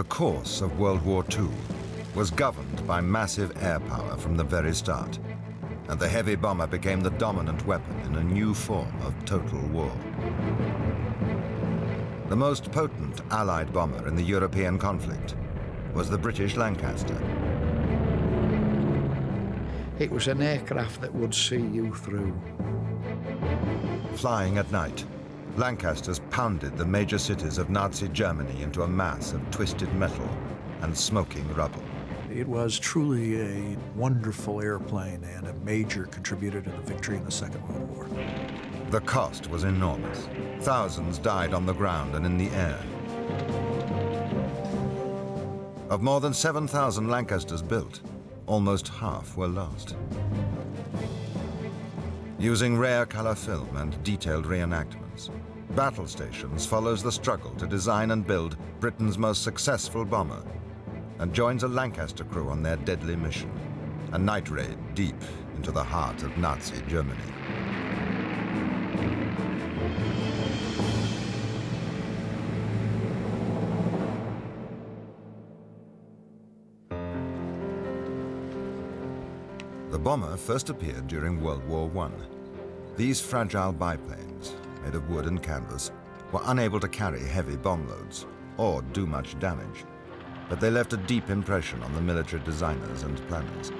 The course of World War II was governed by massive air power from the very start, and the heavy bomber became the dominant weapon in a new form of total war. The most potent Allied bomber in the European conflict was the British Lancaster. It was an aircraft that would see you through. Flying at night, Lancasters pounded the major cities of Nazi Germany into a mass of twisted metal and smoking rubble. It was truly a wonderful airplane and a major contributor to the victory in the Second World War. The cost was enormous. Thousands died on the ground and in the air. Of more than 7,000 Lancasters built, almost half were lost. Using rare color film and detailed reenactments, Battle Stations follows the struggle to design and build Britain's most successful bomber, and joins a Lancaster crew on their deadly mission, a night raid deep into the heart of Nazi Germany. The bomber first appeared during World War I. These fragile biplanes, made of wood and canvas, were unable to carry heavy bomb loads or do much damage, but they left a deep impression on the military designers and planners.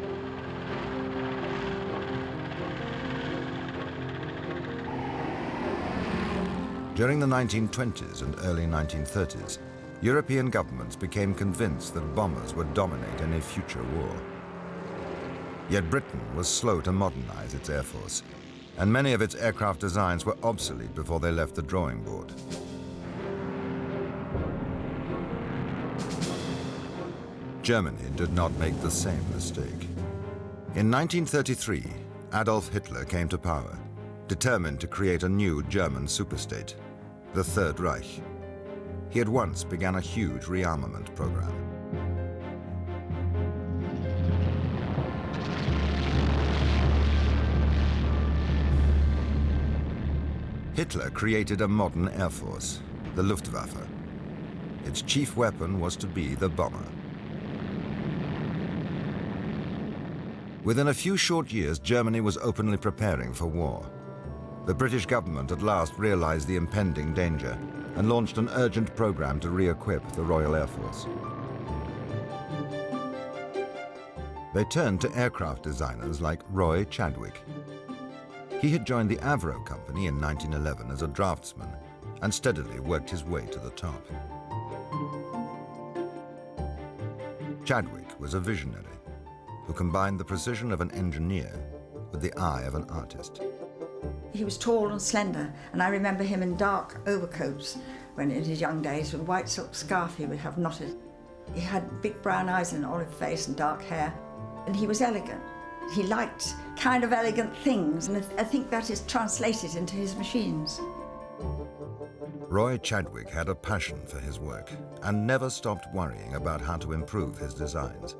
During the 1920s and early 1930s, European governments became convinced that bombers would dominate any future war. Yet Britain was slow to modernize its air force, and many of its aircraft designs were obsolete before they left the drawing board. Germany did not make the same mistake. In 1933, Adolf Hitler came to power, determined to create a new German superstate, the Third Reich. He at once began a huge rearmament program. Hitler created a modern air force, the Luftwaffe. Its chief weapon was to be the bomber. Within a few short years, Germany was openly preparing for war. The British government at last realized the impending danger and launched an urgent program to re-equip the Royal Air Force. They turned to aircraft designers like Roy Chadwick. He had joined the Avro Company in 1911 as a draftsman and steadily worked his way to the top. Chadwick was a visionary who combined the precision of an engineer with the eye of an artist. He was tall and slender, and I remember him in dark overcoats when in his young days with a white silk scarf he would have knotted. He had big brown eyes and an olive face and dark hair, and he was elegant. He liked kind of elegant things, and I think that is translated into his machines. Roy Chadwick had a passion for his work and never stopped worrying about how to improve his designs.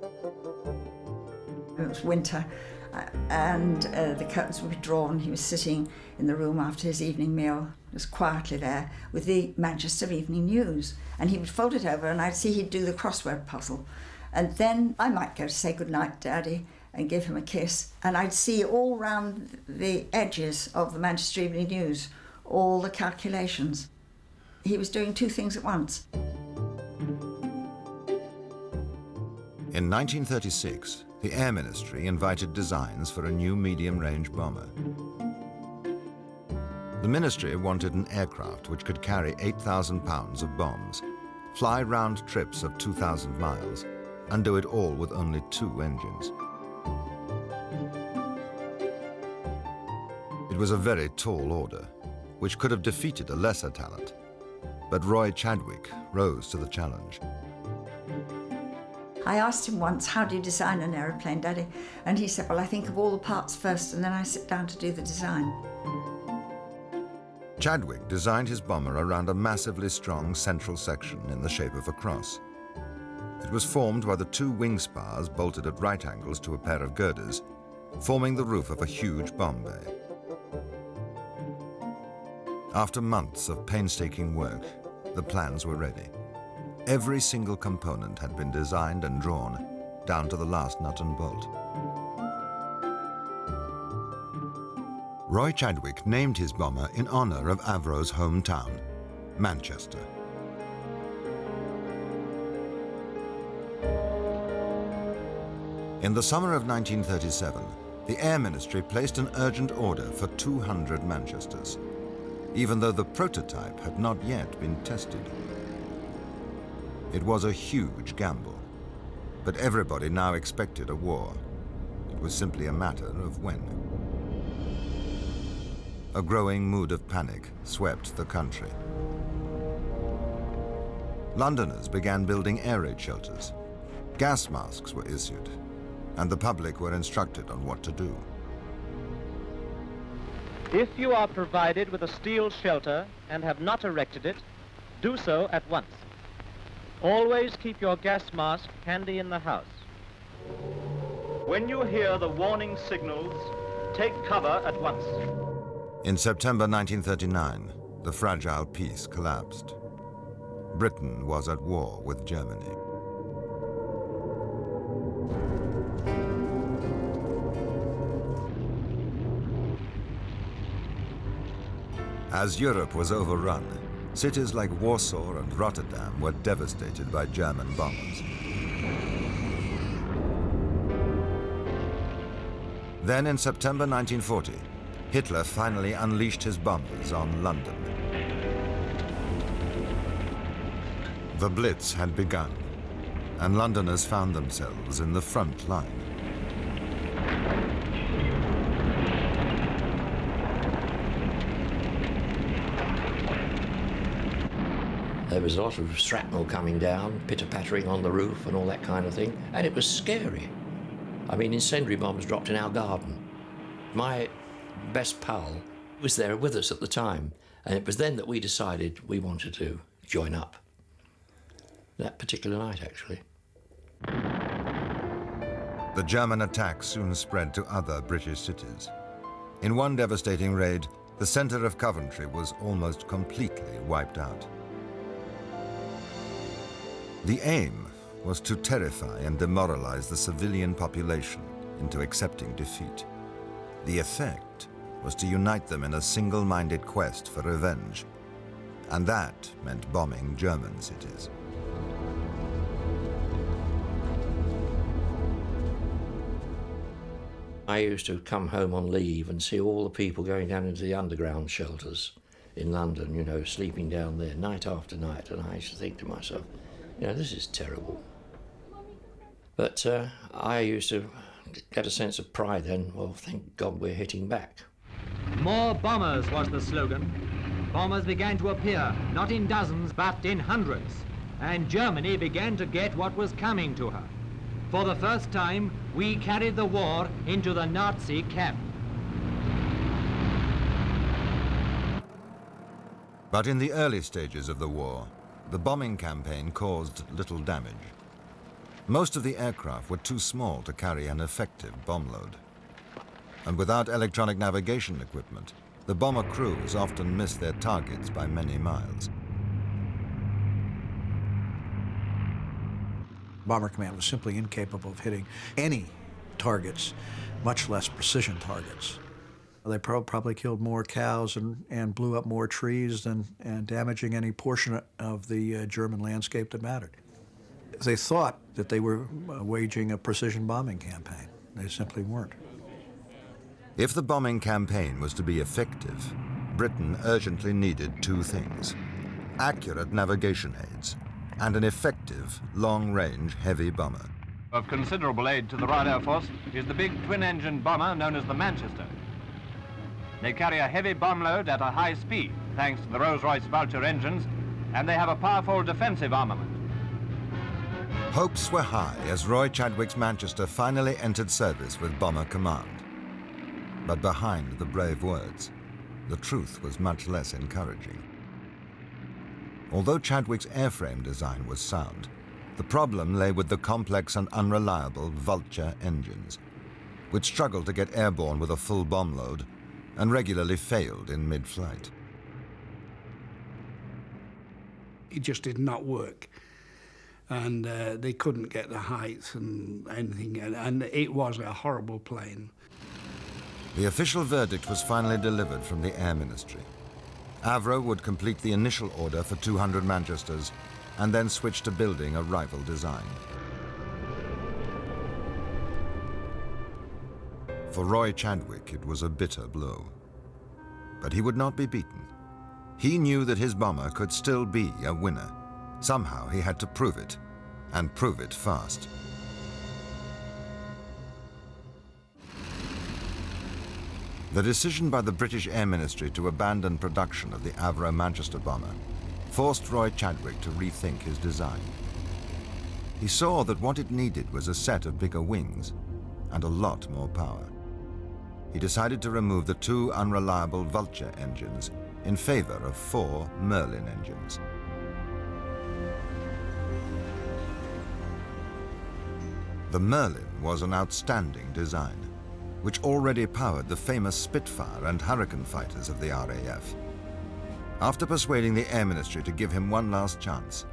It was winter, and the curtains would be drawn. He was sitting in the room after his evening meal, just quietly there, with the Manchester Evening News. And he would fold it over, and I'd see he'd do the crossword puzzle. And then I might go to say goodnight, Daddy, and give him a kiss. And I'd see all round the edges of the Manchester Evening News, all the calculations. He was doing two things at once. In 1936, the Air Ministry invited designs for a new medium-range bomber. The ministry wanted an aircraft which could carry 8,000 pounds of bombs, fly round trips of 2,000 miles, and do it all with only 2 engines. It was a very tall order, which could have defeated a lesser talent, but Roy Chadwick rose to the challenge. I asked him once, how do you design an aeroplane, Daddy? And he said, well, I think of all the parts first, and then I sit down to do the design. Chadwick designed his bomber around a massively strong central section in the shape of a cross. It was formed by the 2 wing spars bolted at right angles to a pair of girders, forming the roof of a huge bomb bay. After months of painstaking work, the plans were ready. Every single component had been designed and drawn, down to the last nut and bolt. Roy Chadwick named his bomber in honor of Avro's hometown, Manchester. In the summer of 1937, the Air Ministry placed an urgent order for 200 Manchesters, even though the prototype had not yet been tested. It was a huge gamble, but everybody now expected a war. It was simply a matter of when. A growing mood of panic swept the country. Londoners began building air raid shelters. Gas masks were issued, and the public were instructed on what to do. If you are provided with a steel shelter and have not erected it, do so at once. Always keep your gas mask handy in the house. When you hear the warning signals, take cover at once. In September 1939, the fragile peace collapsed. Britain was at war with Germany. As Europe was overrun, cities like Warsaw and Rotterdam were devastated by German bombers. Then in September 1940, Hitler finally unleashed his bombers on London. The Blitz had begun, and Londoners found themselves in the front line. There was a lot of shrapnel coming down, pitter-pattering on the roof and all that kind of thing, and it was scary. I mean, incendiary bombs dropped in our garden. My best pal was there with us at the time, and it was then that we decided we wanted to join up. That particular night, actually. The German attack soon spread to other British cities. In one devastating raid, the centre of Coventry was almost completely wiped out. The aim was to terrify and demoralize the civilian population into accepting defeat. The effect was to unite them in a single-minded quest for revenge, and that meant bombing German cities. I used to come home on leave and see all the people going down into the underground shelters in London, you know, sleeping down there night after night, and I used to think to myself, you know, this is terrible. But I used to get a sense of pride then. Well, thank God we're hitting back. More bombers was the slogan. Bombers began to appear, not in dozens, but in hundreds. And Germany began to get what was coming to her. For the first time, we carried the war into the Nazi camp. But in the early stages of the war, the bombing campaign caused little damage. Most of the aircraft were too small to carry an effective bomb load. And without electronic navigation equipment, the bomber crews often missed their targets by many miles. Bomber Command was simply incapable of hitting any targets, much less precision targets. They probably killed more cows and blew up more trees and damaging any portion of the German landscape that mattered. They thought that they were waging a precision bombing campaign. They simply weren't. If the bombing campaign was to be effective, Britain urgently needed two things: accurate navigation aids and an effective, long-range heavy bomber. Of considerable aid to the Royal Air Force is the big twin-engine bomber known as the Manchester. They carry a heavy bomb load at a high speed, thanks to the Rolls-Royce Vulture engines, and they have a powerful defensive armament. Hopes were high as Roy Chadwick's Manchester finally entered service with Bomber Command. But behind the brave words, the truth was much less encouraging. Although Chadwick's airframe design was sound, the problem lay with the complex and unreliable Vulture engines, which struggled to get airborne with a full bomb load and regularly failed in mid-flight. It just did not work. and they couldn't get the height and anything, and it was a horrible plane. The official verdict was finally delivered from the Air Ministry. Avro would complete the initial order for 200 Manchesters and then switch to building a rival design. For Roy Chadwick, it was a bitter blow. But he would not be beaten. He knew that his bomber could still be a winner. Somehow he had to prove it, and prove it fast. The decision by the British Air Ministry to abandon production of the Avro Manchester bomber forced Roy Chadwick to rethink his design. He saw that what it needed was a set of bigger wings and a lot more power. He decided to remove the 2 unreliable Vulture engines in favor of 4 Merlin engines. The Merlin was an outstanding design, which already powered the famous Spitfire and Hurricane fighters of the RAF. After persuading the Air Ministry to give him one last chance,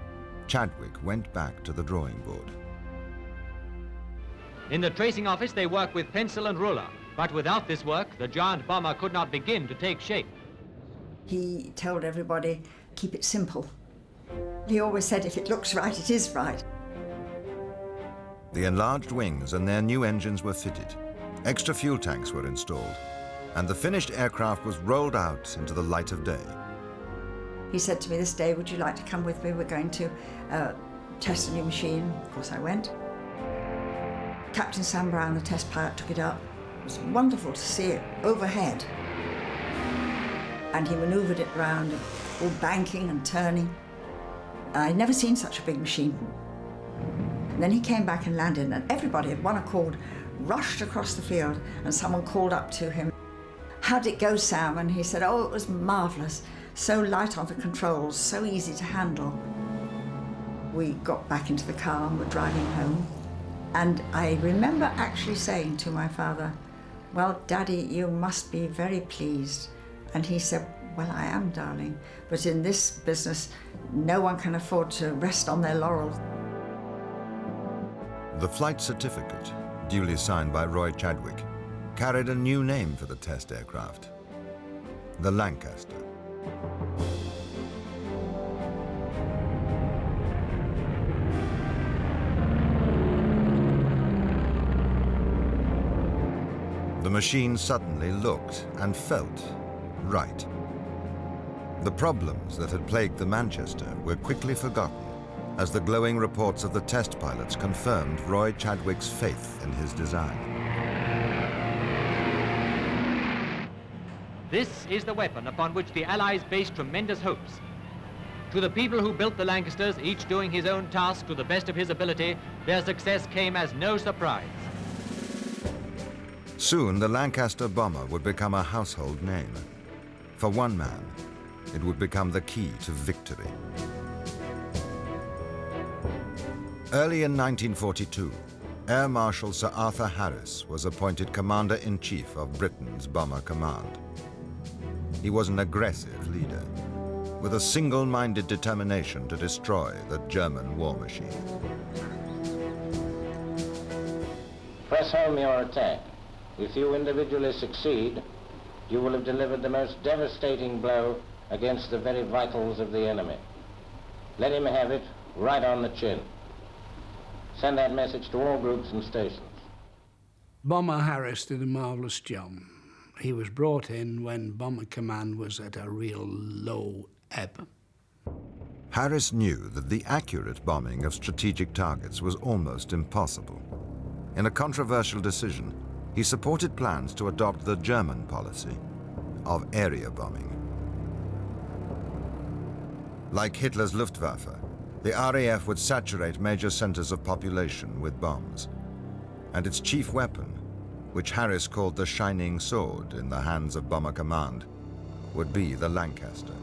Chadwick went back to the drawing board. In the tracing office, they work with pencil and ruler. But without this work, the giant bomber could not begin to take shape. He told everybody, keep it simple. He always said, if it looks right, it is right. The enlarged wings and their new engines were fitted. Extra fuel tanks were installed, and the finished aircraft was rolled out into the light of day. He said to me this day, would you like to come with me? We're going to test a new machine. Of course I went. Captain Sam Brown, the test pilot, took it up. It was wonderful to see it overhead. And he manoeuvred it around, all banking and turning. I'd never seen such a big machine. And then he came back and landed, and everybody at one accord rushed across the field, and someone called up to him, "How'd it go, Sam?" And he said, "Oh, it was marvellous. So light on the controls, so easy to handle." We got back into the car and were driving home. And I remember actually saying to my father, "Well, Daddy, you must be very pleased." And he said, "Well, I am, darling. But in this business, no one can afford to rest on their laurels." The flight certificate, duly signed by Roy Chadwick, carried a new name for the test aircraft, the Lancaster. The machine suddenly looked and felt right. The problems that had plagued the Manchester were quickly forgotten as the glowing reports of the test pilots confirmed Roy Chadwick's faith in his design. This is the weapon upon which the Allies based tremendous hopes. To the people who built the Lancasters, each doing his own task to the best of his ability, their success came as no surprise. Soon, the Lancaster bomber would become a household name. For one man, it would become the key to victory. Early in 1942, Air Marshal Sir Arthur Harris was appointed Commander-in-Chief of Britain's Bomber Command. He was an aggressive leader, with a single-minded determination to destroy the German war machine. Press home your attack. If you individually succeed, you will have delivered the most devastating blow against the very vitals of the enemy. Let him have it right on the chin. Send that message to all groups and stations. Bomber Harris did a marvellous job. He was brought in when Bomber Command was at a real low ebb. Harris knew that the accurate bombing of strategic targets was almost impossible. In a controversial decision, he supported plans to adopt the German policy of area bombing. Like Hitler's Luftwaffe, the RAF would saturate major centers of population with bombs, and its chief weapon, which Harris called the Shining Sword in the hands of Bomber Command, would be the Lancaster.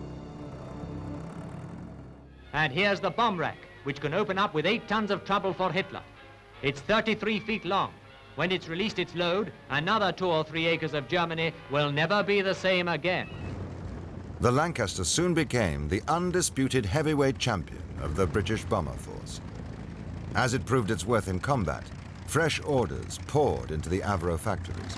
And here's the bomb rack, which can open up with 8 tons of trouble for Hitler. It's 33 feet long. When it's released its load, another 2 or 3 acres of Germany will never be the same again. The Lancaster soon became the undisputed heavyweight champion of the British bomber force. As it proved its worth in combat, fresh orders poured into the Avro factories.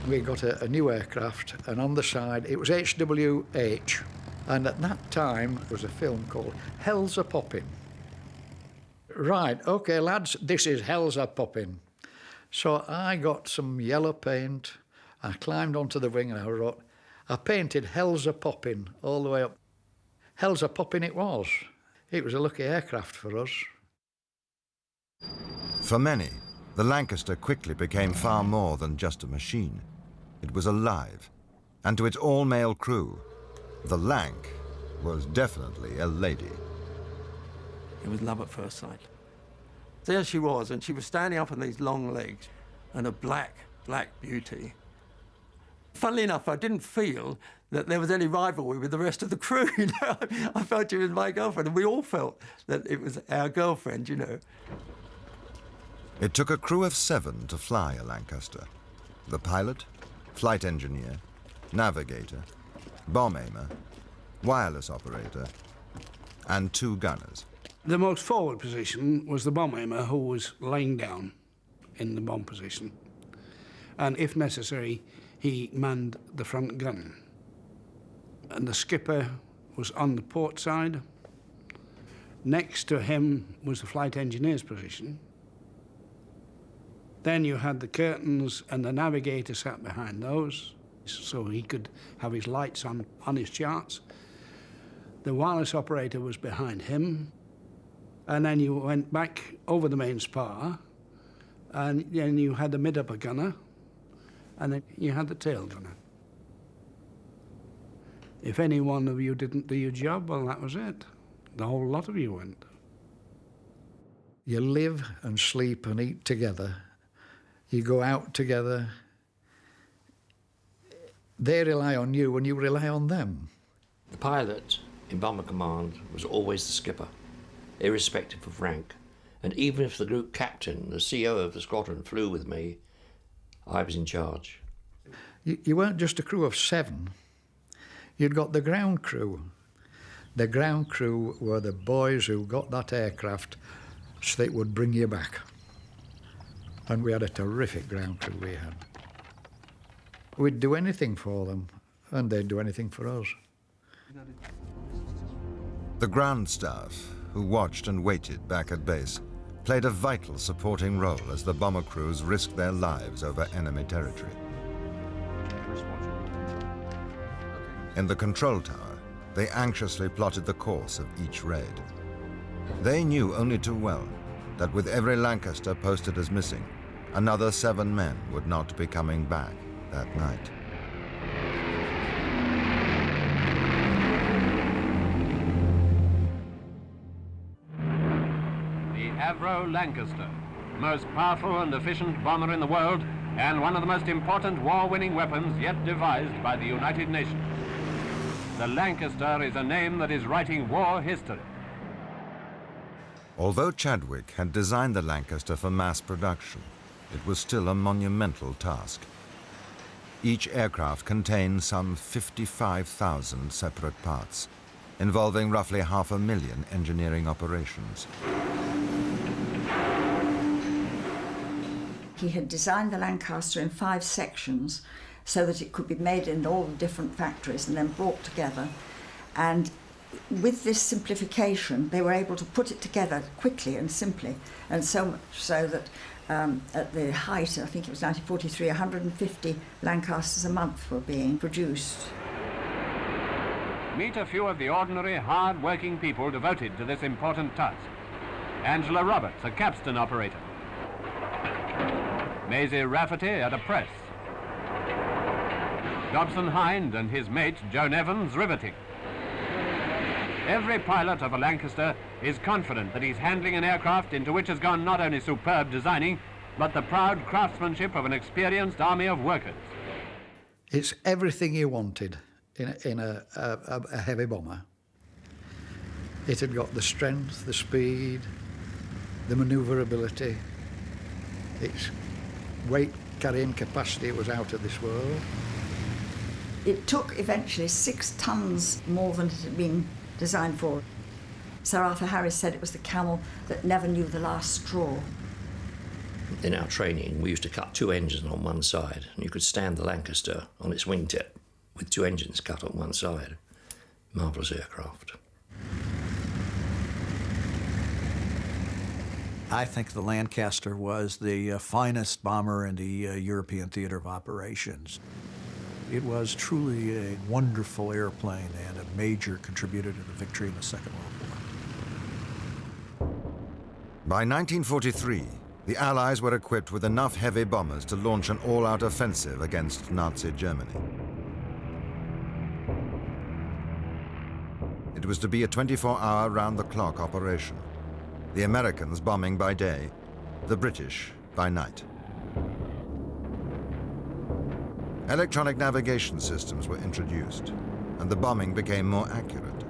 We got a new aircraft, and on the side it was HWH. And at that time there was a film called Hell's a Poppin'. Right, OK, lads, this is Hell's a Poppin'. So I got some yellow paint, I climbed onto the wing and I painted Hell's a Poppin' all the way up. Hell's a Poppin' it was. It was a lucky aircraft for us. For many, the Lancaster quickly became far more than just a machine. It was alive, and to its all-male crew, the Lanc was definitely a lady. It was love at first sight. There she was, and she was standing up on these long legs, and a black beauty. Funnily enough, I didn't feel that there was any rivalry with the rest of the crew, you know. I felt she was my girlfriend, and we all felt that it was our girlfriend, you know. It took a crew of 7 to fly a Lancaster. The pilot, flight engineer, navigator, bomb aimer, wireless operator, and 2 gunners. The most forward position was the bomb aimer, who was lying down in the bomb position. And if necessary, he manned the front gun. And the skipper was on the port side. Next to him was the flight engineer's position. Then you had the curtains, and the navigator sat behind those, so he could have his lights on his charts. The wireless operator was behind him. And then you went back over the main spar, and then you had the mid-upper gunner, and then you had the tail gunner. If any one of you didn't do your job, well, that was it. The whole lot of you went. You live and sleep and eat together. You go out together. They rely on you and you rely on them. The pilot in Bomber Command was always the skipper, irrespective of rank. And even if the group captain, the CO of the squadron, flew with me, I was in charge. You weren't just a crew of 7. You'd got the ground crew. The ground crew were the boys who got that aircraft so they would bring you back. And we had a terrific ground crew we had. We'd do anything for them, and they'd do anything for us. The ground staff, who watched and waited back at base, played a vital supporting role as the bomber crews risked their lives over enemy territory. In the control tower, they anxiously plotted the course of each raid. They knew only too well that with every Lancaster posted as missing, another 7 men would not be coming back that night. The Avro Lancaster, the most powerful and efficient bomber in the world, and one of the most important war-winning weapons yet devised by the United Nations. The Lancaster is a name that is writing war history. Although Chadwick had designed the Lancaster for mass production, it was still a monumental task. Each aircraft contained some 55,000 separate parts, involving roughly 500,000 engineering operations. He had designed the Lancaster in 5 sections so that it could be made in all the different factories and then brought together. And with this simplification, they were able to put it together quickly and simply, and so much so that at the height, I think it was 1943, 150 Lancasters a month were being produced. Meet a few of the ordinary, hard-working people devoted to this important task. Angela Roberts, a capstan operator. Maisie Rafferty at a press. Dobson Hind and his mate, Joan Evans, riveting. Every pilot of a Lancaster is confident that he's handling an aircraft into which has gone not only superb designing, but the proud craftsmanship of an experienced army of workers. It's everything you wanted in a heavy bomber. It had got the strength, the speed, the manoeuvrability. Its weight carrying capacity was out of this world. It took eventually 6 tons more than it had been designed for. Sir Arthur Harris said it was the camel that never knew the last straw. In our training, we used to cut 2 engines on one side, and you could stand the Lancaster on its wingtip with 2 engines cut on one side. Marvellous aircraft. I think the Lancaster was the finest bomber in the European theater of operations. It was truly a wonderful airplane and a major contributor to the victory in the Second World War. By 1943, the Allies were equipped with enough heavy bombers to launch an all-out offensive against Nazi Germany. It was to be a 24-hour round-the-clock operation. The Americans bombing by day, the British by night. Electronic navigation systems were introduced, and the bombing became more accurate.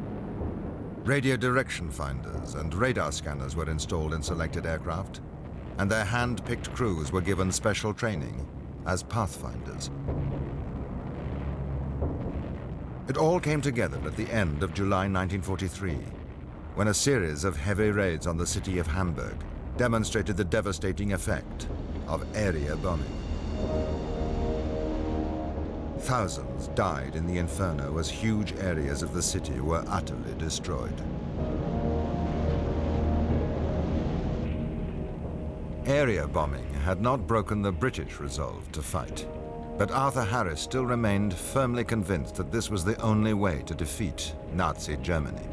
Radio direction finders and radar scanners were installed in selected aircraft, and their hand-picked crews were given special training as pathfinders. It all came together at the end of July 1943, when a series of heavy raids on the city of Hamburg demonstrated the devastating effect of area bombing. Thousands died in the inferno as huge areas of the city were utterly destroyed. Area bombing had not broken the British resolve to fight, but Arthur Harris still remained firmly convinced that this was the only way to defeat Nazi Germany.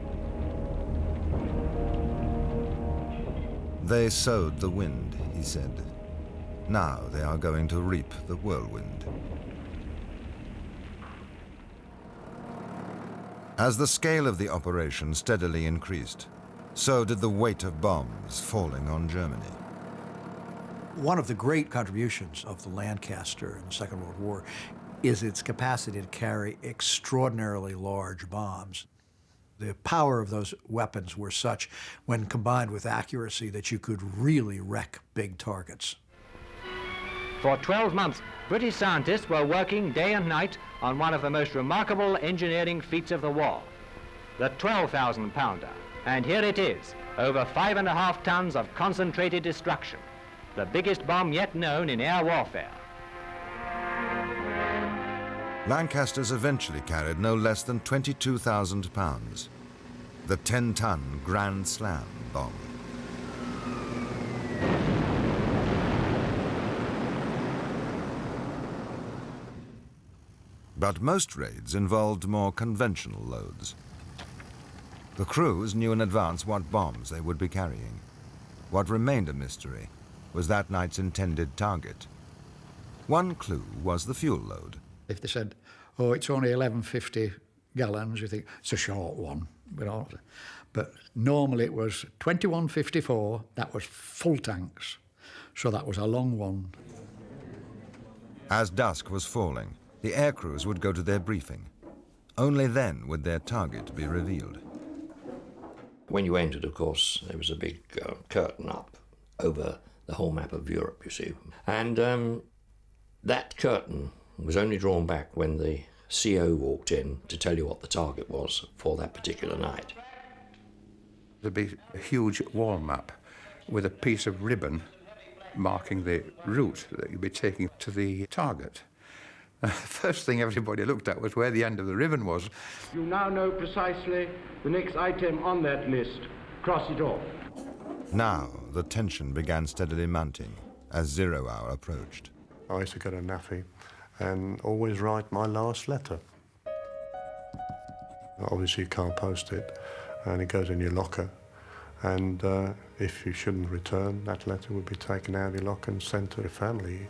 They sowed the wind, he said. Now they are going to reap the whirlwind. As the scale of the operation steadily increased, so did the weight of bombs falling on Germany. One of the great contributions of the Lancaster in the Second World War is its capacity to carry extraordinarily large bombs. The power of those weapons were such, when combined with accuracy, that you could really wreck big targets. For 12 months, British scientists were working day and night on one of the most remarkable engineering feats of the war, the 12,000-pounder. And here it is, over 5.5 tons of concentrated destruction, the biggest bomb yet known in air warfare. Lancasters eventually carried no less than 22,000 pounds, the 10-ton Grand Slam bomb. But most raids involved more conventional loads. The crews knew in advance what bombs they would be carrying. What remained a mystery was that night's intended target. One clue was the fuel load. If they said, oh, it's only 1150 gallons, you think, it's a short one. But normally it was 2154, that was full tanks. So that was a long one. As dusk was falling, the air crews would go to their briefing. Only then would their target be revealed. When you entered, of course, there was a big curtain up over the whole map of Europe, you see. And that curtain was only drawn back when the CO walked in to tell you what the target was for that particular night. There'd be a huge wall map with a piece of ribbon marking the route that you'd be taking to the target. The first thing everybody looked at was where the end of the ribbon was. You now know precisely the next item on that list. Cross it off. Now the tension began steadily mounting as 0 hour approached. I used to go to NAFI and always write my last letter. Obviously you can't post it, and it goes in your locker. And if you shouldn't return, that letter would be taken out of your locker and sent to the family.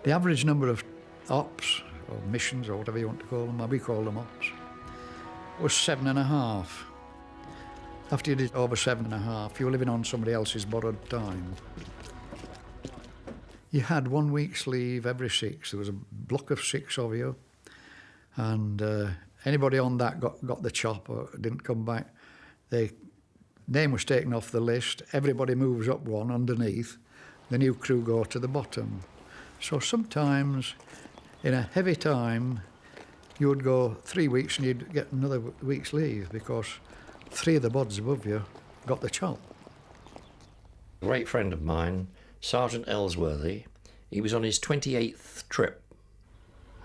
The average number of ops, or missions, or whatever you want to call them, we call them ops, was 7.5. After you did over 7.5, you were living on somebody else's borrowed time. You had 1 week's leave every 6. There was a block of 6 of you, and anybody on that got the chop or didn't come back. Their name was taken off the list. Everybody moves up one underneath. The new crew go to the bottom. So sometimes, in a heavy time, You would go 3 weeks and you'd get another week's leave because 3 of the bods above you got the chop. A great friend of mine, Sergeant Ellsworthy, he was on his 28th trip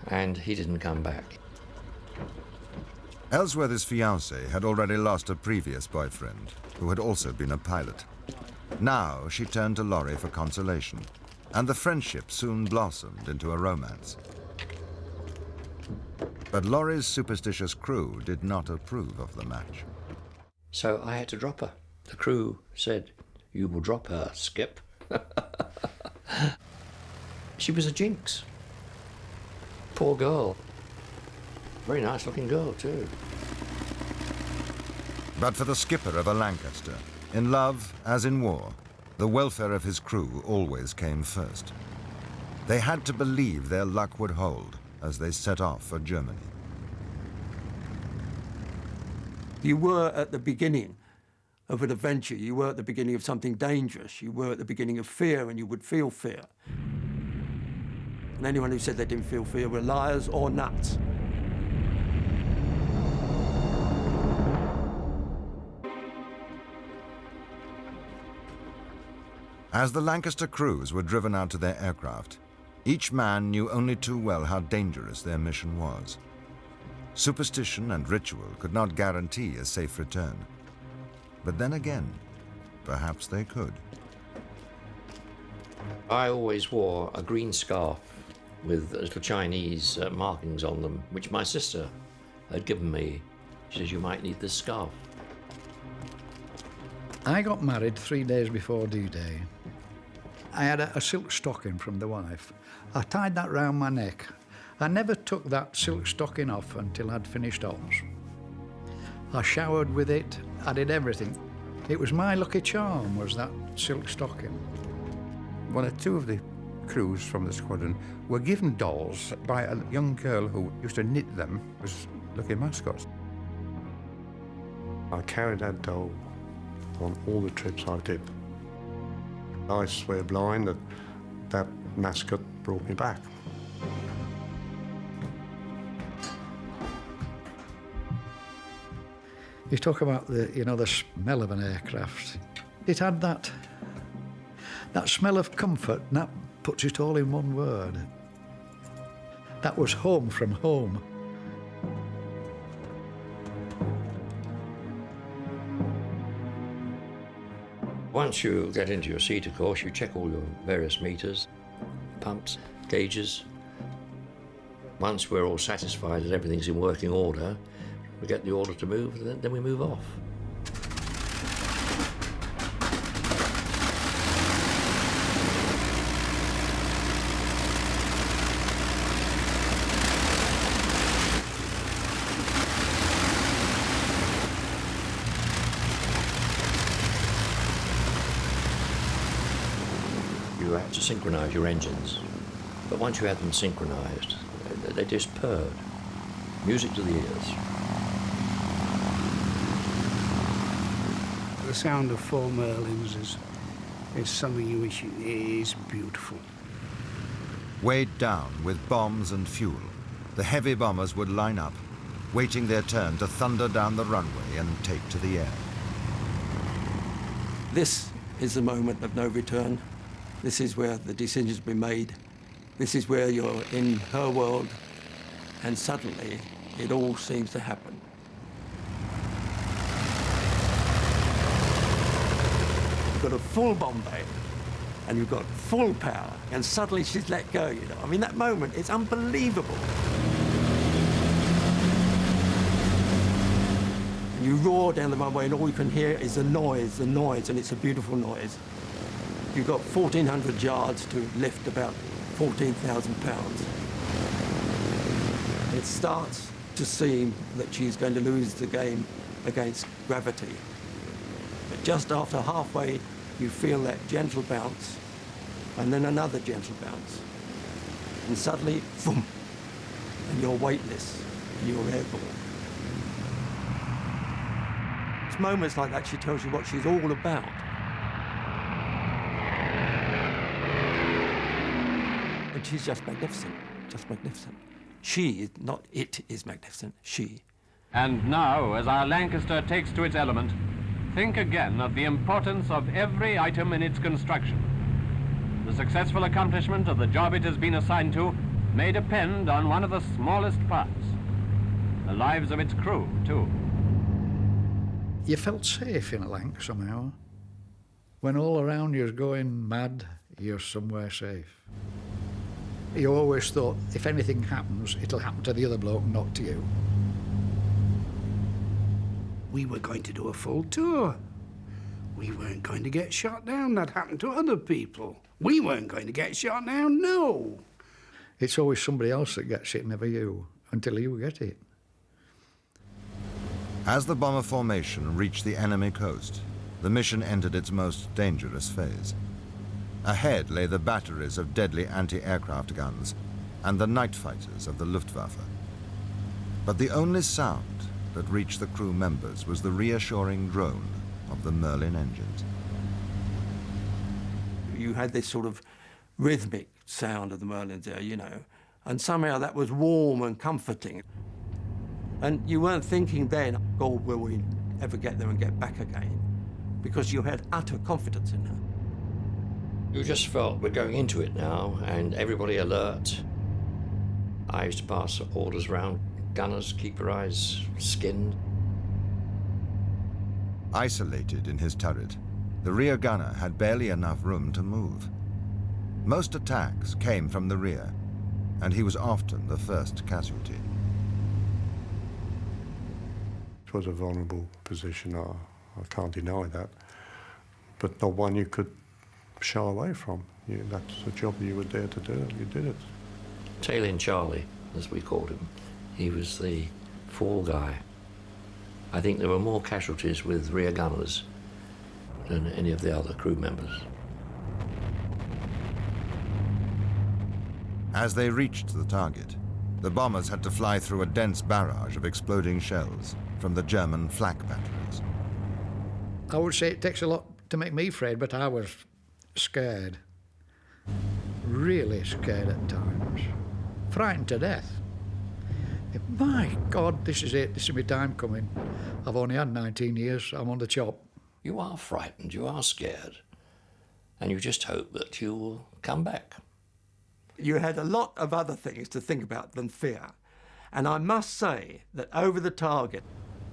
and he didn't come back. Ellsworthy's fiancée had already lost a previous boyfriend, who had also been a pilot. Now she turned to Laurie for consolation, and the friendship soon blossomed into a romance. But Laurie's superstitious crew did not approve of the match. So I had to drop her. The crew said, "You will drop her, Skip." She was a jinx. Poor girl. Very nice-looking girl, too. But for the skipper of a Lancaster, in love as in war, the welfare of his crew always came first. They had to believe their luck would hold as they set off for Germany. You were at the beginning of an adventure. You were at the beginning of something dangerous. You were at the beginning of fear, and you would feel fear. And anyone who said they didn't feel fear were liars or nuts. As the Lancaster crews were driven out to their aircraft, each man knew only too well how dangerous their mission was. Superstition and ritual could not guarantee a safe return. But then again, perhaps they could. I always wore a green scarf with little Chinese markings on them, which my sister had given me. She says, "You might need this scarf." I got married 3 days before D-Day. I had a silk stocking from the wife. I tied that round my neck. I never took that silk stocking off until I'd finished ops. I showered with it, I did everything. It was my lucky charm, was that silk stocking. One or two of the crews from the squadron were given dolls by a young girl who used to knit them as lucky mascots. I carried that doll on all the trips I did. I swear blind that that mascot brought me back. You talk about the smell of an aircraft. It had that smell of comfort, and that puts it all in one word. That was home from home. Once you get into your seat, of course, you check all your various meters, pumps, gauges. Once we're all satisfied that everything's in working order, we get the order to move, and then we move off. You had to synchronise your engines, but once you had them synchronised, they just purred. Music to the ears. The sound of 4 Merlins is something you wish is beautiful. Weighed down with bombs and fuel, the heavy bombers would line up, waiting their turn to thunder down the runway and take to the air. This is the moment of no return. This is where the decision's been made. This is where you're in her world, and suddenly it all seems to happen. You've got a full bomb bay, and you've got full power, and suddenly she's let go, you know. I mean, that moment, it's unbelievable. And you roar down the runway, and all you can hear is the noise, and it's a beautiful noise. You've got 1,400 yards to lift about 14,000 pounds. It starts to seem that she's going to lose the game against gravity. But just after halfway, you feel that gentle bounce, and then another gentle bounce. And suddenly, boom, and you're weightless, and you're airborne. It's moments like that she tells you what she's all about. And she's just magnificent, just magnificent. She, not it is magnificent, she. And now, as our Lancaster takes to its element, think again of the importance of every item in its construction. The successful accomplishment of the job it has been assigned to may depend on one of the smallest parts. The lives of its crew, too. You felt safe in a Lanc somehow. When all around you's going mad, you're somewhere safe. You always thought, if anything happens, it'll happen to the other bloke, not to you. We were going to do a full tour. We weren't going to get shot down. That happened to other people. We weren't going to get shot down, no. It's always somebody else that gets it, never you, until you get it. As the bomber formation reached the enemy coast, the mission entered its most dangerous phase. Ahead lay the batteries of deadly anti-aircraft guns and the night fighters of the Luftwaffe. But the only sound that reached the crew members was the reassuring drone of the Merlin engines. You had this sort of rhythmic sound of the Merlins there, you know, and somehow that was warm and comforting. And you weren't thinking then, God, will we ever get there and get back again? Because you had utter confidence in her. You just felt we're going into it now, and everybody alert. I used to pass orders round. Gunners, keep your eyes skinned. Isolated in his turret, the rear gunner had barely enough room to move. Most attacks came from the rear, and he was often the first casualty. It was a vulnerable position, I can't deny that, but not one you could shy away from. That's the job you were there to do, and you did it. Tail-in Charlie, as we called him, he was the fall guy. I think there were more casualties with rear gunners than any of the other crew members. As they reached the target, the bombers had to fly through a dense barrage of exploding shells from the German flak batteries. I would say it takes a lot to make me afraid, but I was scared. Really scared at times. Frightened to death. My God, this is it. This is my time coming. I've only had 19 years. I'm on the chop. You are frightened, you are scared, and you just hope that you will come back. You had a lot of other things to think about than fear. And I must say that over the target,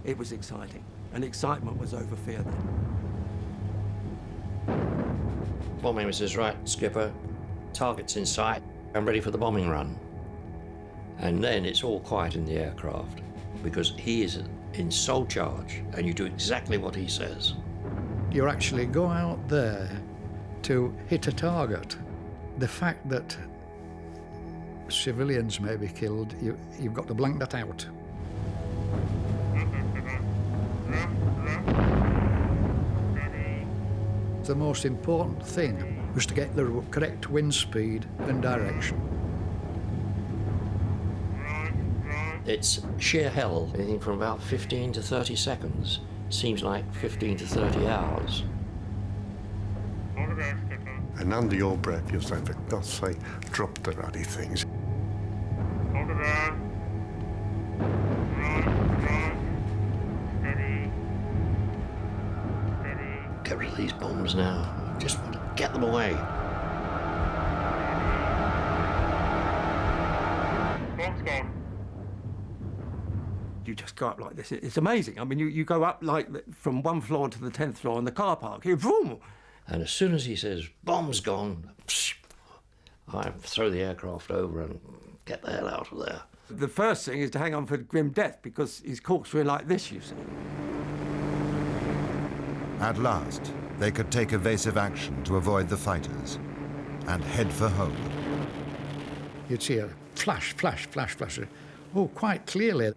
it was exciting. And excitement was over fear then. Bombing says, right, skipper, target's in sight, I'm ready for the bombing run. And then it's all quiet in the aircraft because he is in sole charge and you do exactly what he says. You actually go out there to hit a target. The fact that civilians may be killed, you've got to blank that out. The most important thing was to get the correct wind speed and direction. It's sheer hell, anything from about 15 to 30 seconds. Seems like 15 to 30 hours. And under your breath, you'll say, for God's sake, drop the ruddy things. Get rid of these bombs now. Just want to get them away. Bombs gone. You just go up like this. It's amazing. I mean, you go up like from one floor to the 10th floor in the car park. You vroom. And as soon as he says, bomb's gone, I throw the aircraft over and get the hell out of there. The first thing is to hang on for grim death because he's corkscrewing like this, you see. At last, they could take evasive action to avoid the fighters and head for home. You'd see a flash, flash, flash, flash. Oh, quite clearly.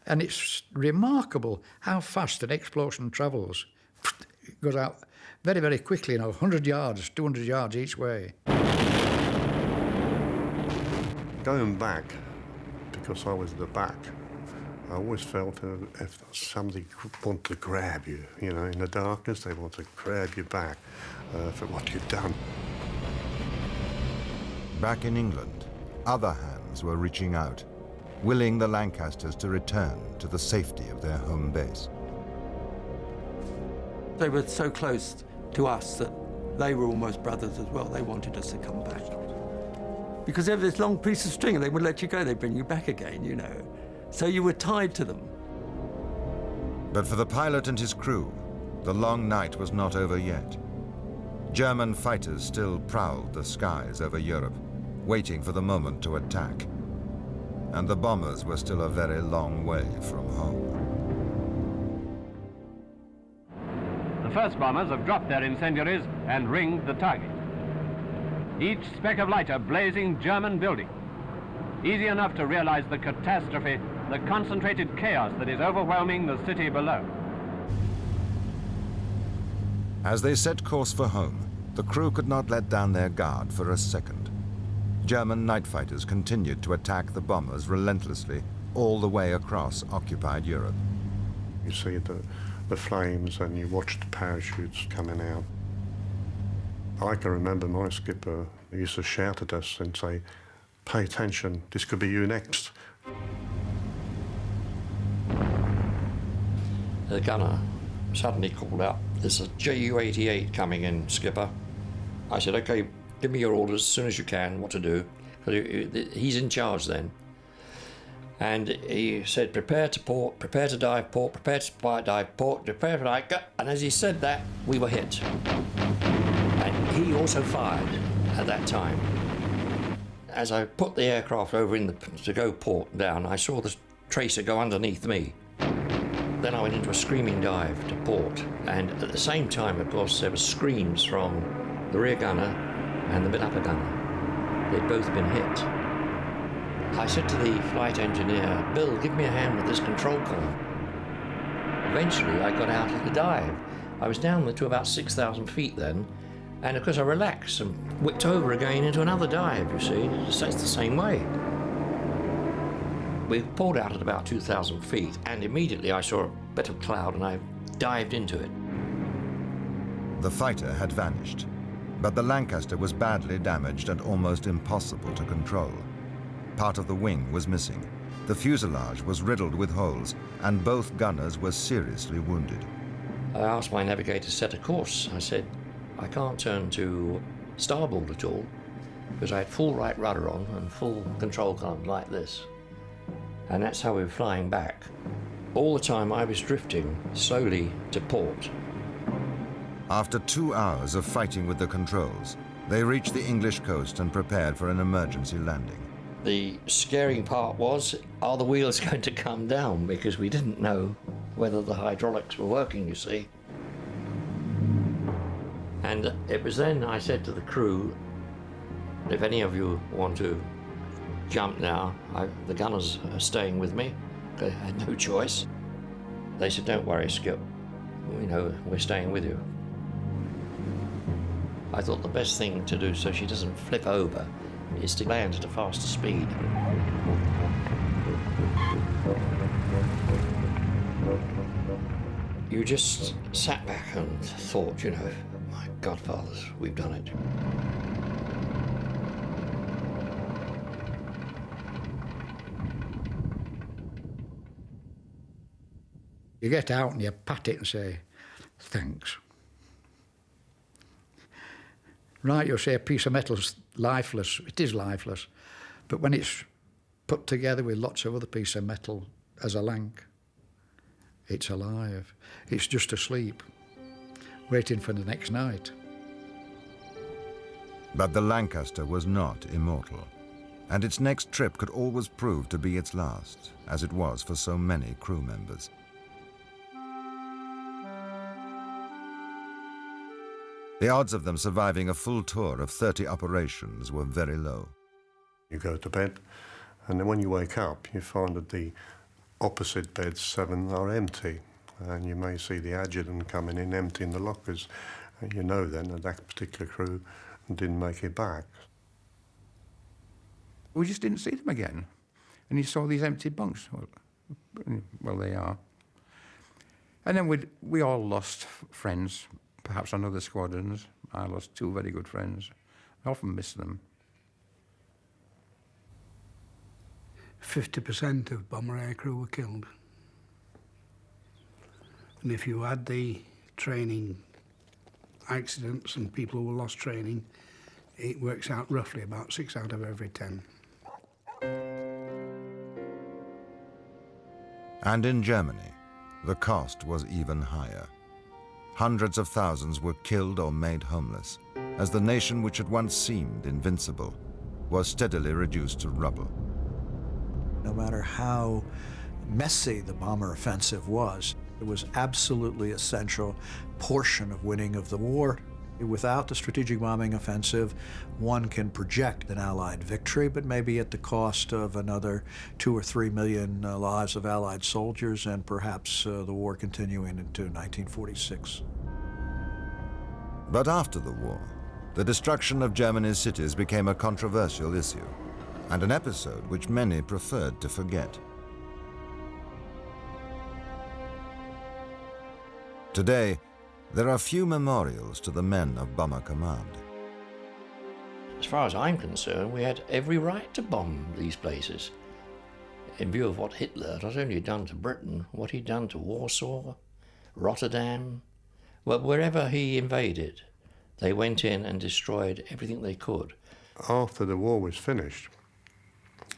And it's remarkable how fast an explosion travels. It goes out very, very quickly, 100 yards, 200 yards each way. Going back, because I was at the back, I always felt if somebody wanted to grab you, in the darkness, they want to grab you back for what you'd done. Back in England, other hands were reaching out, willing the Lancasters to return to the safety of their home base. They were so close to us that they were almost brothers as well. They wanted us to come back. Because they have this long piece of string and they would let you go, they'd bring you back again, you know. So you were tied to them. But for the pilot and his crew, the long night was not over yet. German fighters still prowled the skies over Europe, waiting for the moment to attack. And the bombers were still a very long way from home. The first bombers have dropped their incendiaries and ringed the target. Each speck of light a blazing German building. Easy enough to realize the catastrophe, the concentrated chaos that is overwhelming the city below. As they set course for home, the crew could not let down their guard for a second. German night fighters continued to attack the bombers relentlessly all the way across occupied Europe. You see the flames and you watch the parachutes coming out. I can remember my skipper used to shout at us and say, "Pay attention, this could be you next." The gunner suddenly called out, "There's a Ju-88 coming in, skipper." I said, "Okay, give me your orders as soon as you can, what to do." Because he's in charge then. And he said, "Prepare to port, prepare to dive port, prepare to dive port, prepare to dive..." And as he said that, we were hit. And he also fired at that time. As I put the aircraft over to go port down, I saw the tracer go underneath me. Then I went into a screaming dive to port. And at the same time, of course, there were screams from the rear gunner and the mid-upper gunner. They'd both been hit. I said to the flight engineer, "Bill, give me a hand with this control column." Eventually, I got out of the dive. I was down to about 6,000 feet then, and of course I relaxed and whipped over again into another dive, you see. It's the same way. We pulled out at about 2,000 feet, and immediately I saw a bit of cloud and I dived into it. The fighter had vanished, but the Lancaster was badly damaged and almost impossible to control. Part of the wing was missing. The fuselage was riddled with holes, and both gunners were seriously wounded. I asked my navigator to set a course. I said, "I can't turn to starboard at all," because I had full right rudder on and full control column like this. And that's how we were flying back. All the time I was drifting slowly to port. After 2 hours of fighting with the controls, they reached the English coast and prepared for an emergency landing. The scaring part was, are the wheels going to come down? Because we didn't know whether the hydraulics were working, you see. And it was then I said to the crew, "If any of you want to jump now, the gunners are staying with me." I had no choice. They said, "Don't worry, Skip. We know we're staying with you." I thought the best thing to do so she doesn't flip over is to land at a faster speed. You just sat back and thought, you know, my godfathers, we've done it. You get out and you pat it and say, "Thanks." Right, you'll say a piece of metal's lifeless. It is lifeless. But when it's put together with lots of other pieces of metal as a lank, it's alive. It's just asleep, waiting for the next night. But the Lancaster was not immortal, and its next trip could always prove to be its last, as it was for so many crew members. The odds of them surviving a full tour of 30 operations were very low. You go to bed, and then when you wake up, you find that the opposite beds 7 are empty, and you may see the adjutant coming in emptying the lockers, and you know then that that particular crew didn't make it back. We just didn't see them again, and you saw these empty bunks. Well, they are. And then we all lost friends. Perhaps on other squadrons. I lost 2 very good friends. I often miss them. 50% of bomber aircrew were killed. And if you add the training accidents and people who lost training, it works out roughly about 6 out of every 10. And in Germany, the cost was even higher. Hundreds of thousands were killed or made homeless, as the nation which had once seemed invincible was steadily reduced to rubble. No matter how messy the bomber offensive was, it was absolutely essential portion of winning of the war. Without the strategic bombing offensive, one can project an Allied victory, but maybe at the cost of another 2 or 3 million lives of Allied soldiers and perhaps the war continuing into 1946. But after the war, the destruction of Germany's cities became a controversial issue, and an episode which many preferred to forget. Today, there are few memorials to the men of Bomber Command. As far as I'm concerned, we had every right to bomb these places. In view of what Hitler not only had done to Britain, what he'd done to Warsaw, Rotterdam, well, wherever he invaded, they went in and destroyed everything they could. After the war was finished,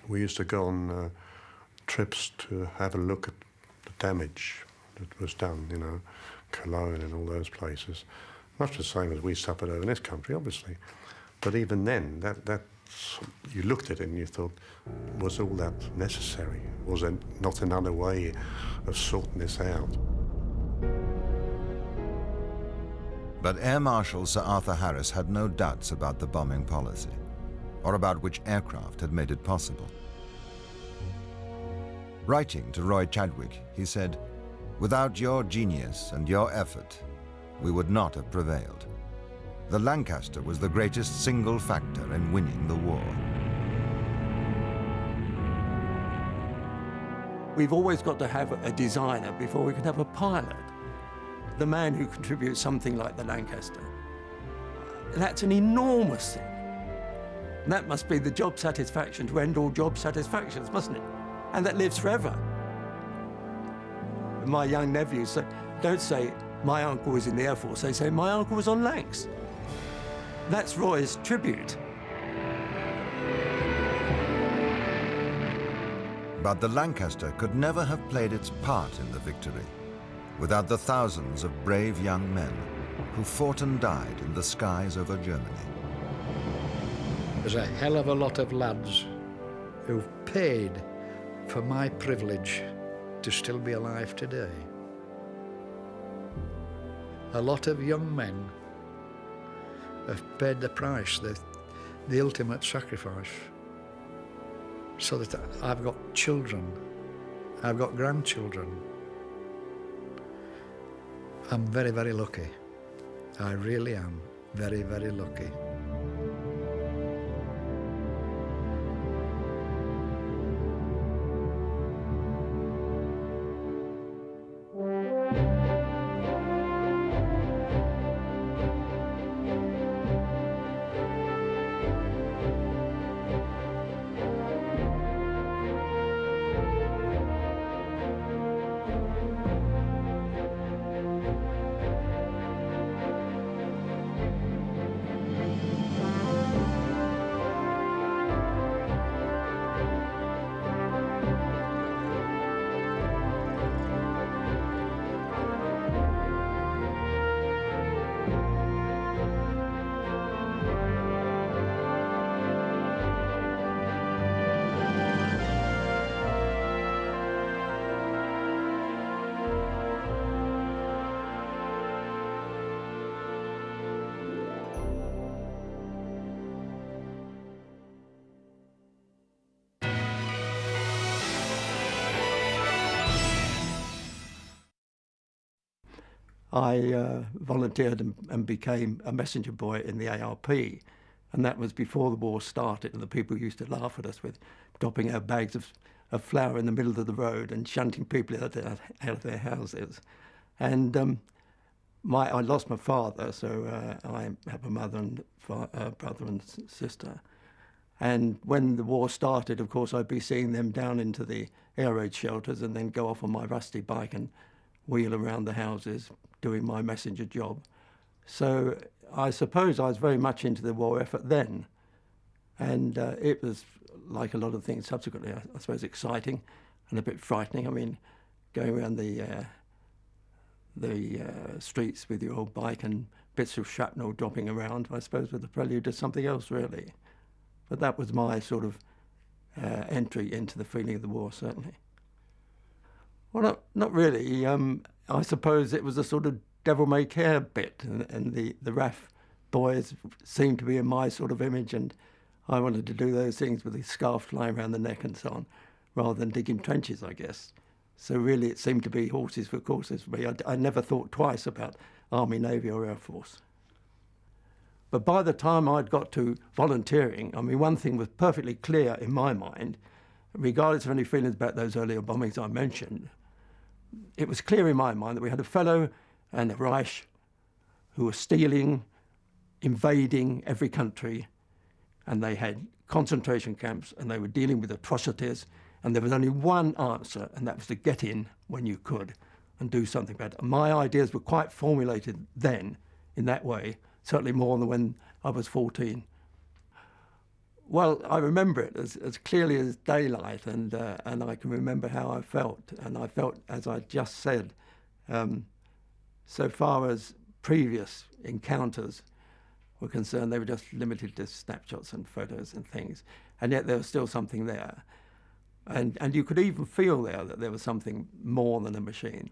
we used to go on trips to have a look at the damage that was done, you know, Cologne and all those places. Much the same as we suffered over in this country, obviously. But even then, that you looked at it and you thought, was all that necessary? Was there not another way of sorting this out? But Air Marshal Sir Arthur Harris had no doubts about the bombing policy, or about which aircraft had made it possible. Writing to Roy Chadwick, he said, "Without your genius and your effort, we would not have prevailed. The Lancaster was the greatest single factor in winning the war." We've always got to have a designer before we can have a pilot. The man who contributes something like the Lancaster, that's an enormous thing. And that must be the job satisfaction to end all job satisfactions, mustn't it? And that lives forever. My young nephews don't say, my uncle was in the Air Force, they say, my uncle was on Lancs. That's Roy's tribute. But the Lancaster could never have played its part in the victory without the thousands of brave young men who fought and died in the skies over Germany. There's a hell of a lot of lads who've paid for my privilege to still be alive today. A lot of young men have paid the price, the ultimate sacrifice, so that I've got children, I've got grandchildren. I'm very, very lucky. I really am very, very lucky. I volunteered and became a messenger boy in the ARP, and that was before the war started, and the people used to laugh at us with dropping our bags of flour in the middle of the road and shunting people out of their houses. And I lost my father, so I have a mother and brother and sister. And when the war started, of course, I'd be seeing them down into the air raid shelters and then go off on my rusty bike and wheel around the houses doing my messenger job. So I suppose I was very much into the war effort then. And it was, like a lot of things subsequently, I suppose, exciting and a bit frightening. I mean, going around the streets with your old bike and bits of shrapnel dropping around, I suppose, with the prelude to something else, really. But that was my sort of entry into the feeling of the war, certainly. Well, not really. I suppose it was a sort of devil-may-care bit, and the RAF boys seemed to be in my sort of image, and I wanted to do those things with the scarf flying around the neck and so on, rather than digging trenches, I guess. So really it seemed to be horses for courses for me. I never thought twice about Army, Navy or Air Force. But by the time I'd got to volunteering, I mean, one thing was perfectly clear in my mind, regardless of any feelings about those earlier bombings I mentioned. It was clear in my mind that we had a fellow and a Reich who were stealing, invading every country, and they had concentration camps, and they were dealing with atrocities, and there was only one answer, and that was to get in when you could and do something about it. And my ideas were quite formulated then in that way, certainly more than when I was 14. Well, I remember it as clearly as daylight, and I can remember how I felt. And I felt, as I just said, so far as previous encounters were concerned, they were just limited to snapshots and photos and things. And yet there was still something there. And you could even feel there that there was something more than a machine.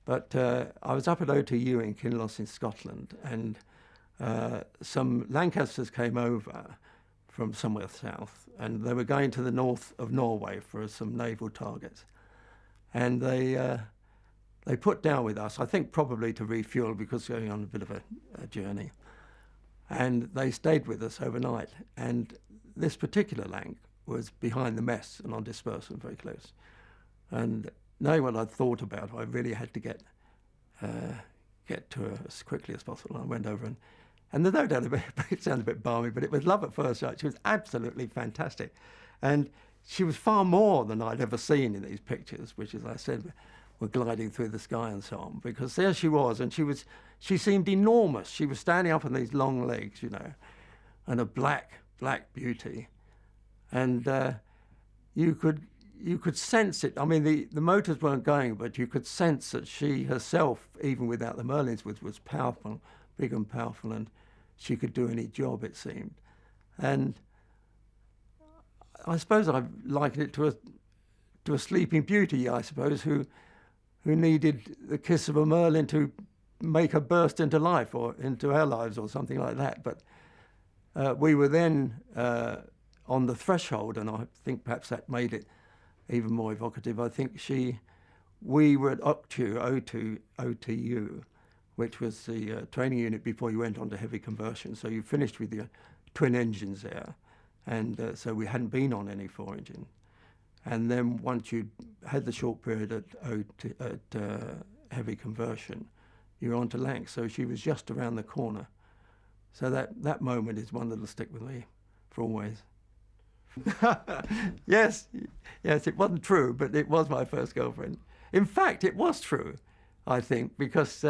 But I was up at OTU in Kinloss in Scotland, and some Lancasters came over from somewhere south, and they were going to the north of Norway for some naval targets. And they put down with us, I think probably to refuel, because going on a bit of a journey. And they stayed with us overnight. And this particular Lanc was behind the mess and on dispersal, very close. And knowing what I'd thought about, I really had to get to her as quickly as possible. I went over and there's no doubt about it, it sounds a bit balmy, but it was love at first sight. She was absolutely fantastic. And she was far more than I'd ever seen in these pictures, which, as I said, were gliding through the sky and so on, because there she was, and she seemed enormous. She was standing up on these long legs, you know, and a black beauty. And you could sense it. I mean, the motors weren't going, but you could sense that she herself, even without the Merlins, was powerful, big and powerful, and she could do any job, it seemed. And I suppose I likened it to a sleeping beauty, I suppose, who needed the kiss of a Merlin to make her burst into life or into our lives or something like that. But we were then on the threshold, and I think perhaps that made it even more evocative. I think we were at OTU, which was the training unit before you went on to heavy conversion. So you finished with your twin engines there, and so we hadn't been on any 4-engine. And then once you had the short period at heavy conversion, you were on to Lanc. So she was just around the corner. So that moment is one that'll stick with me for always. Yes, it wasn't true, but it was my first girlfriend. In fact, it was true, I think, because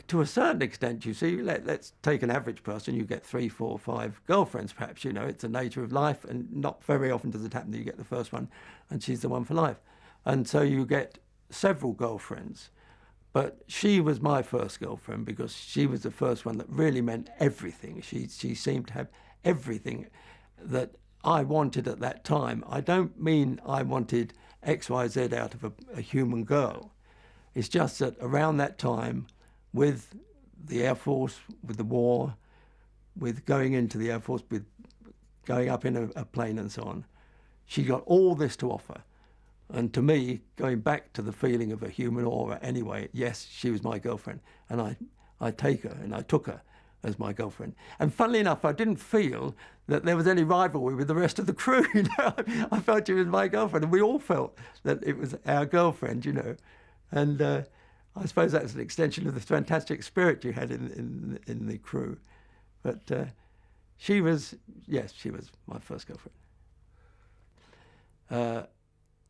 to a certain extent, you see, let's take an average person, you get 3, 4, 5 girlfriends, perhaps, you know, it's the nature of life, and not very often does it happen that you get the first one, and she's the one for life. And so you get several girlfriends. But she was my first girlfriend because she was the first one that really meant everything. She seemed to have everything that I wanted at that time. I don't mean I wanted X, Y, Z out of a human girl. It's just that around that time, with the Air Force, with the war, with going into the Air Force, with going up in a plane and so on, she got all this to offer. And to me, going back to the feeling of a human aura anyway, yes, she was my girlfriend. And I take her, and I took her as my girlfriend. And funnily enough, I didn't feel that there was any rivalry with the rest of the crew. You know? I felt she was my girlfriend, and we all felt that it was our girlfriend, you know. And I suppose that's an extension of the fantastic spirit you had in the crew. But She was, yes, she was my first girlfriend.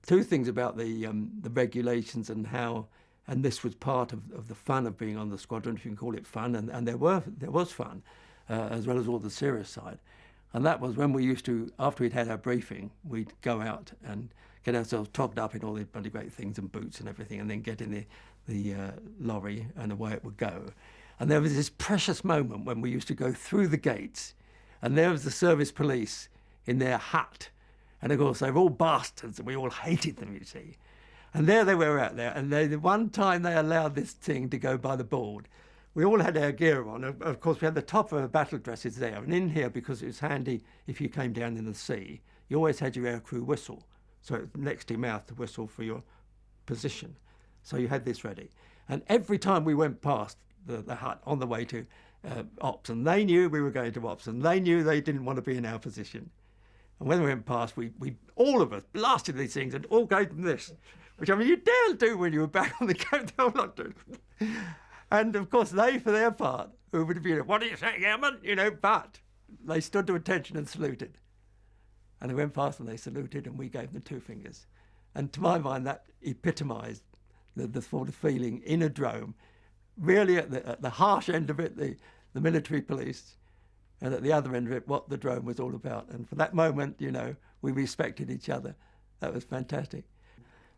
Two things about the regulations and how, and this was part of the fun of being on the squadron, if you can call it fun, and there was fun, as well as all the serious side. And that was when we used to, after we'd had our briefing, we'd go out and get ourselves togged up in all the bloody great things and boots and everything, and then get in the lorry, and away it would go. And there was this precious moment when we used to go through the gates, and there was the service police in their hut. And of course, they were all bastards, and we all hated them, you see. And there they were out there, and the one time they allowed this thing to go by the board, we all had our gear on. Of course, we had the top of our battle dresses there, and in here, because it was handy if you came down in the sea, you always had your aircrew whistle. So it was next to your mouth to whistle for your position. So you had this ready. And every time we went past the hut on the way to ops, and they knew we were going to ops, and they knew they didn't want to be in our position. And when we went past, we all of us blasted these things and all gave them this, which, I mean, you daren't do when you were back on the coast. They were not doing. And of course, they, for their part, who would have been, what are you saying, Airman? You know, but they stood to attention and saluted. And they went past and they saluted, and we gave them 2 fingers. And to my mind, that epitomised the sort of feeling in a drone, really at the harsh end of it, the military police, and at the other end of it, what the drone was all about. And for that moment, you know, we respected each other. That was fantastic.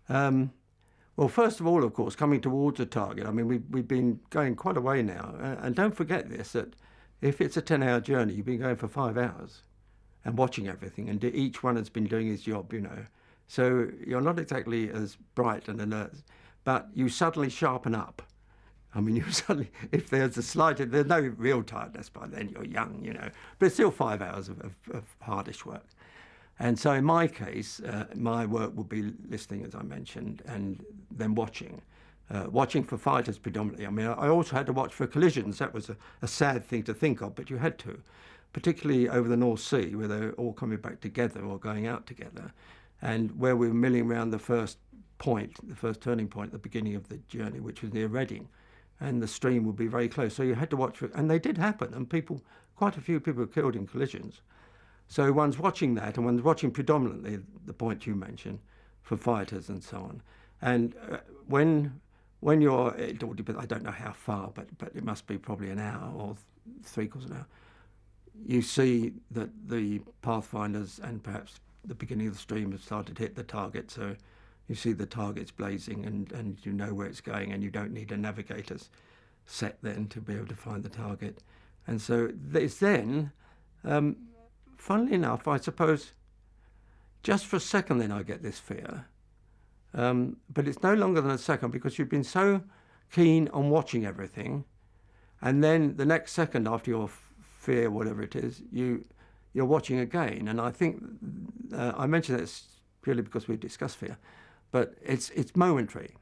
Well, first of all, of course, coming towards a target, I mean, we've been going quite a way now. And don't forget this, that if it's a 10-hour journey, you've been going for 5 hours and watching everything, and each one has been doing his job, you know. So you're not exactly as bright and alert, but you suddenly sharpen up. I mean, you suddenly, if there's there's no real tiredness by then, you're young, you know, but it's still 5 hours of hardish work. And so in my case, my work would be listening, as I mentioned, and then watching for fighters predominantly. I mean, I also had to watch for collisions. That was a sad thing to think of, but you had to, particularly over the North Sea, where they're all coming back together or going out together, and where we were milling around the first turning point at the beginning of the journey, which was near Reading. And the stream would be very close. So you had to watch for, and they did happen, and quite a few people were killed in collisions. So one's watching that, and one's watching predominantly the point you mentioned for fighters and so on. And when you're, it all depends, I don't know how far, but it must be probably an hour or 3/4 an hour. You see that the pathfinders and perhaps the beginning of the stream have started to hit the target. So you see the targets blazing, and you know where it's going, and you don't need a navigator's set then to be able to find the target. And so it's then, funnily enough, I suppose, just for a second then I get this fear. But it's no longer than a second, because you've been so keen on watching everything, and then the next second after your fear, whatever it is, you're watching again. And I think I mention that purely because we discussed fear. But it's momentary,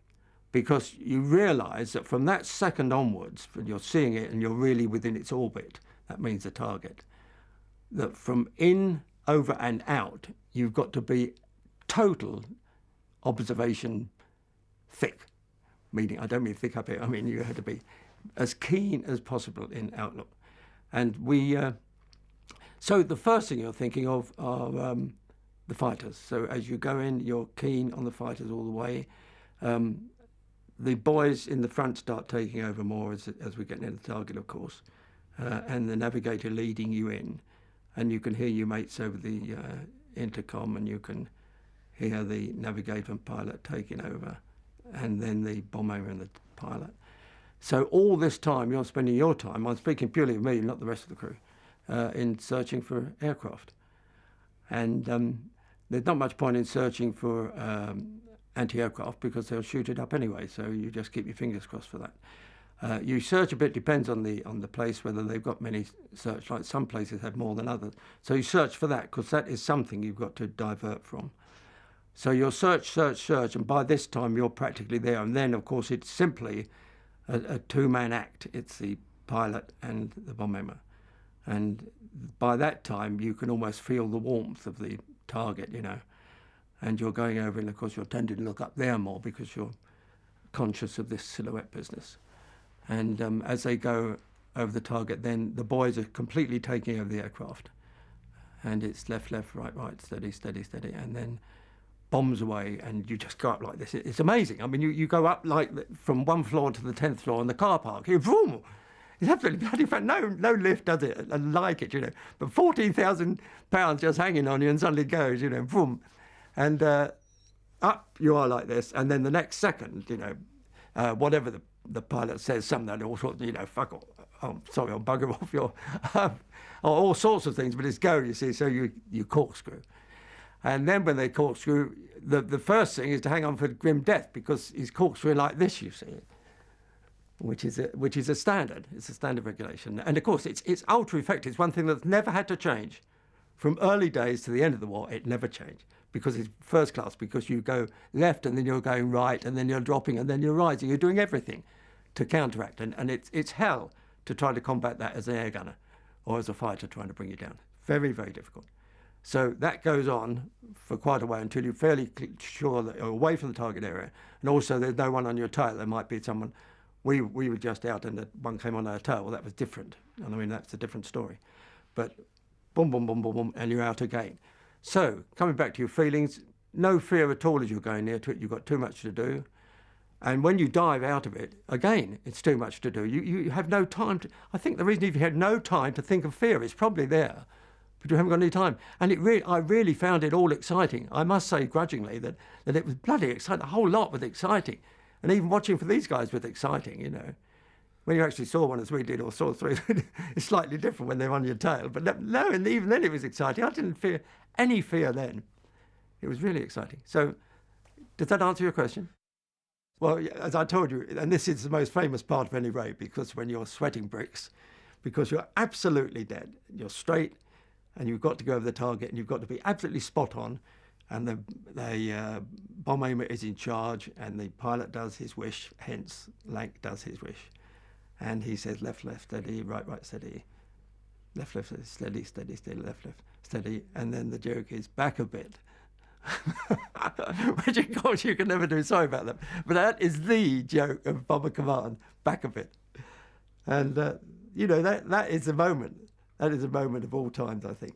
because you realise that from that second onwards, when you're seeing it and you're really within its orbit, that means the target, that from in, over and out, you've got to be total observation thick. Meaning, I don't mean thick up here, I mean you had to be as keen as possible in outlook. And so the first thing you're thinking of are the fighters. So as you go in, you're keen on the fighters all the way. The boys in the front start taking over more as we get near the target, of course, and the navigator leading you in. And you can hear your mates over the intercom, and you can hear the navigator and pilot taking over, and then the bomber and the pilot. So all this time, you're spending your time, I'm speaking purely of me, not the rest of the crew, in searching for aircraft. And there's not much point in searching for anti-aircraft, because they'll shoot it up anyway, so you just keep your fingers crossed for that. You search a bit, depends on the place, whether they've got many searchlights. Some places have more than others. So you search for that, because that is something you've got to divert from. So you'll search, and by this time you're practically there. And then, of course, it's simply a two-man act. It's the pilot and the bomber. And by that time, you can almost feel the warmth of the target, you know. And you're going over, and of course, you're tending to look up there more, because you're conscious of this silhouette business. And as they go over the target, then the boys are completely taking over the aircraft. And it's left, left, right, right, steady, steady, steady, and then bombs away, and you just go up like this. It's amazing. I mean, you go up like from one floor to the 10th floor in the car park. You vroom! It's absolutely bloody fun. No lift does it like it, you know. But 14,000 pounds just hanging on you, and suddenly goes, you know, vroom. And up you are like this, and then the next second, you know, whatever the pilot says, something, all sorts, you know, fuck off. Oh, sorry, I'll bugger off your, all sorts of things, but it's go, you see, so you corkscrew. And then when they corkscrew, the first thing is to hang on for grim death, because he's corkscrewing like this, you see, which is a standard. It's a standard regulation. And of course, it's ultra effective. It's one thing that's never had to change. From early days to the end of the war, it never changed, because it's first class, because you go left and then you're going right and then you're dropping and then you're rising. You're doing everything to counteract. And it's hell to try to combat that as an air gunner or as a fighter trying to bring you down. Very, very difficult. So that goes on for quite a while until you're fairly sure that you're away from the target area. And also there's no one on your tail. There might be someone. We were just out and one came on our tail. Well, that was different. I mean, that's a different story. But boom, boom, boom, boom, boom, and you're out again. So coming back to your feelings, no fear at all as you're going near to it. You've got too much to do. And when you dive out of it, again, it's too much to do. You have no time to... I think the reason if you had no time to think of fear, it's probably there, but you haven't got any time. And I really found it all exciting. I must say, grudgingly, that it was bloody exciting. The whole lot was exciting. And even watching for these guys was exciting, you know. When you actually saw one as we did, or saw three, it's slightly different when they're on your tail. But no, and even then it was exciting. I didn't feel any fear then. It was really exciting. So, does that answer your question? Well, as I told you, and this is the most famous part of any raid, because when you're sweating bricks, because you're absolutely dead, you're straight, and you've got to go over the target, and you've got to be absolutely spot on, and the bomb aimer is in charge, and the pilot does his wish, hence Lanc does his wish. And he says left, left, steady, right, right, steady, left, left, steady, steady, steady, left, left, steady, and then the joke is back a bit. Which of course you can never do, sorry about that. But that is the joke of Bomber Command, back a bit. And, you know, that is a moment. That is a moment of all times, I think.